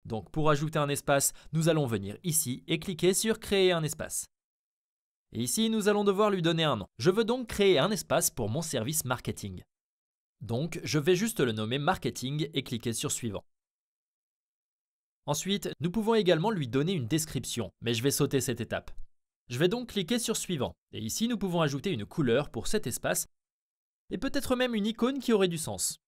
Donc pour ajouter un espace, nous allons venir ici et cliquer sur créer un espace. Et ici, nous allons devoir lui donner un nom. Je veux donc créer un espace pour mon service marketing. Donc je vais juste le nommer marketing et cliquer sur suivant. Ensuite, nous pouvons également lui donner une description, mais je vais sauter cette étape. Je vais donc cliquer sur suivant. Et ici, nous pouvons ajouter une couleur pour cet espace et peut-être même une icône qui aurait du sens.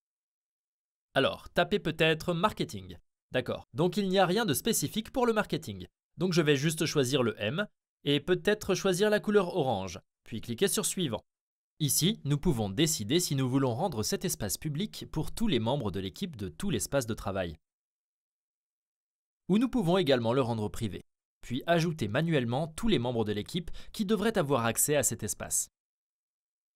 Alors, tapez peut-être marketing. D'accord, donc il n'y a rien de spécifique pour le marketing. Donc je vais juste choisir le M et peut-être choisir la couleur orange, puis cliquer sur suivant. Ici, nous pouvons décider si nous voulons rendre cet espace public pour tous les membres de l'équipe de tout l'espace de travail. Ou nous pouvons également le rendre privé, puis ajouter manuellement tous les membres de l'équipe qui devraient avoir accès à cet espace.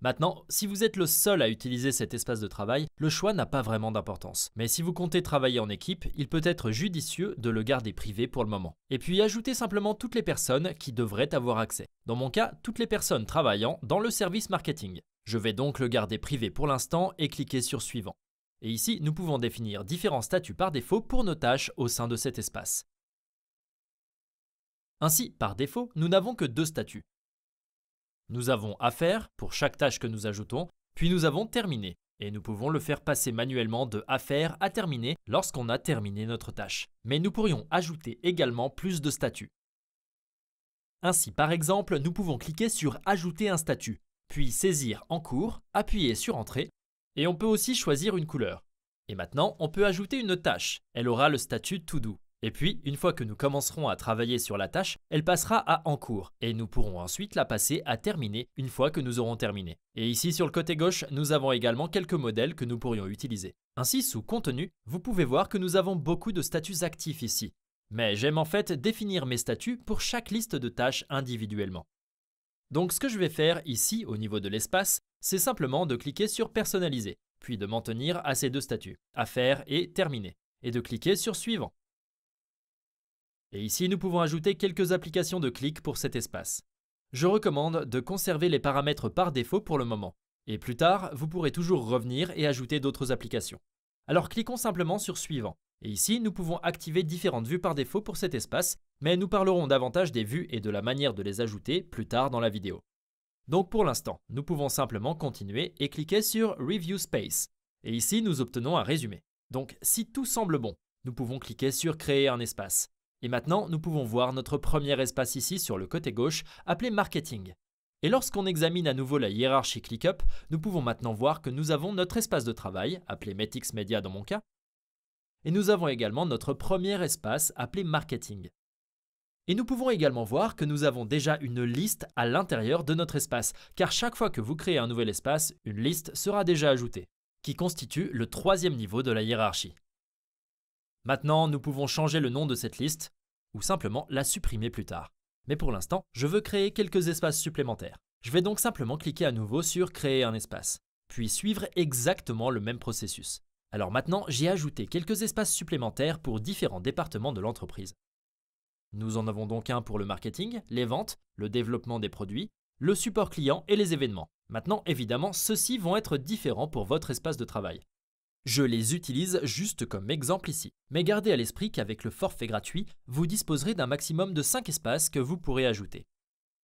Maintenant, si vous êtes le seul à utiliser cet espace de travail, le choix n'a pas vraiment d'importance. Mais si vous comptez travailler en équipe, il peut être judicieux de le garder privé pour le moment. Et puis ajoutez simplement toutes les personnes qui devraient avoir accès. Dans mon cas, toutes les personnes travaillant dans le service marketing. Je vais donc le garder privé pour l'instant et cliquer sur suivant. Et ici, nous pouvons définir différents statuts par défaut pour nos tâches au sein de cet espace. Ainsi, par défaut, nous n'avons que deux statuts. Nous avons à faire pour chaque tâche que nous ajoutons, puis nous avons terminé. Et nous pouvons le faire passer manuellement de à faire à terminer lorsqu'on a terminé notre tâche. Mais nous pourrions ajouter également plus de statuts. Ainsi, par exemple, nous pouvons cliquer sur ajouter un statut, puis saisir en cours, appuyer sur entrée, et on peut aussi choisir une couleur. Et maintenant, on peut ajouter une tâche. Elle aura le statut to do. Et puis, une fois que nous commencerons à travailler sur la tâche, elle passera à en cours et nous pourrons ensuite la passer à terminer une fois que nous aurons terminé. Et ici sur le côté gauche, nous avons également quelques modèles que nous pourrions utiliser. Ainsi, sous contenu, vous pouvez voir que nous avons beaucoup de statuts actifs ici. Mais j'aime en fait définir mes statuts pour chaque liste de tâches individuellement. Donc ce que je vais faire ici au niveau de l'espace, c'est simplement de cliquer sur personnaliser, puis de m'en tenir à ces deux statuts, à faire et terminer, et de cliquer sur suivant. Et ici, nous pouvons ajouter quelques applications de clic pour cet espace. Je recommande de conserver les paramètres par défaut pour le moment. Et plus tard, vous pourrez toujours revenir et ajouter d'autres applications. Alors cliquons simplement sur suivant. Et ici, nous pouvons activer différentes vues par défaut pour cet espace, mais nous parlerons davantage des vues et de la manière de les ajouter plus tard dans la vidéo. Donc pour l'instant, nous pouvons simplement continuer et cliquer sur Review Space. Et ici, nous obtenons un résumé. Donc si tout semble bon, nous pouvons cliquer sur Créer un espace. Et maintenant, nous pouvons voir notre premier espace ici sur le côté gauche, appelé Marketing. Et lorsqu'on examine à nouveau la hiérarchie ClickUp, nous pouvons maintenant voir que nous avons notre espace de travail, appelé Metix Media dans mon cas, et nous avons également notre premier espace appelé Marketing. Et nous pouvons également voir que nous avons déjà une liste à l'intérieur de notre espace, car chaque fois que vous créez un nouvel espace, une liste sera déjà ajoutée, qui constitue le troisième niveau de la hiérarchie. Maintenant, nous pouvons changer le nom de cette liste ou simplement la supprimer plus tard. Mais pour l'instant, je veux créer quelques espaces supplémentaires. Je vais donc simplement cliquer à nouveau sur Créer un espace, puis suivre exactement le même processus. Alors maintenant, j'ai ajouté quelques espaces supplémentaires pour différents départements de l'entreprise. Nous en avons donc un pour le marketing, les ventes, le développement des produits, le support client et les événements. Maintenant, évidemment, ceux-ci vont être différents pour votre espace de travail. Je les utilise juste comme exemple ici. Mais gardez à l'esprit qu'avec le forfait gratuit, vous disposerez d'un maximum de 5 espaces que vous pourrez ajouter.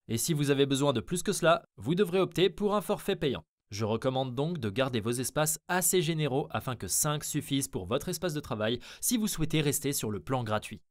Et si vous avez besoin de plus que cela, vous devrez opter pour un forfait payant. Je recommande donc de garder vos espaces assez généraux afin que 5 suffisent pour votre espace de travail si vous souhaitez rester sur le plan gratuit.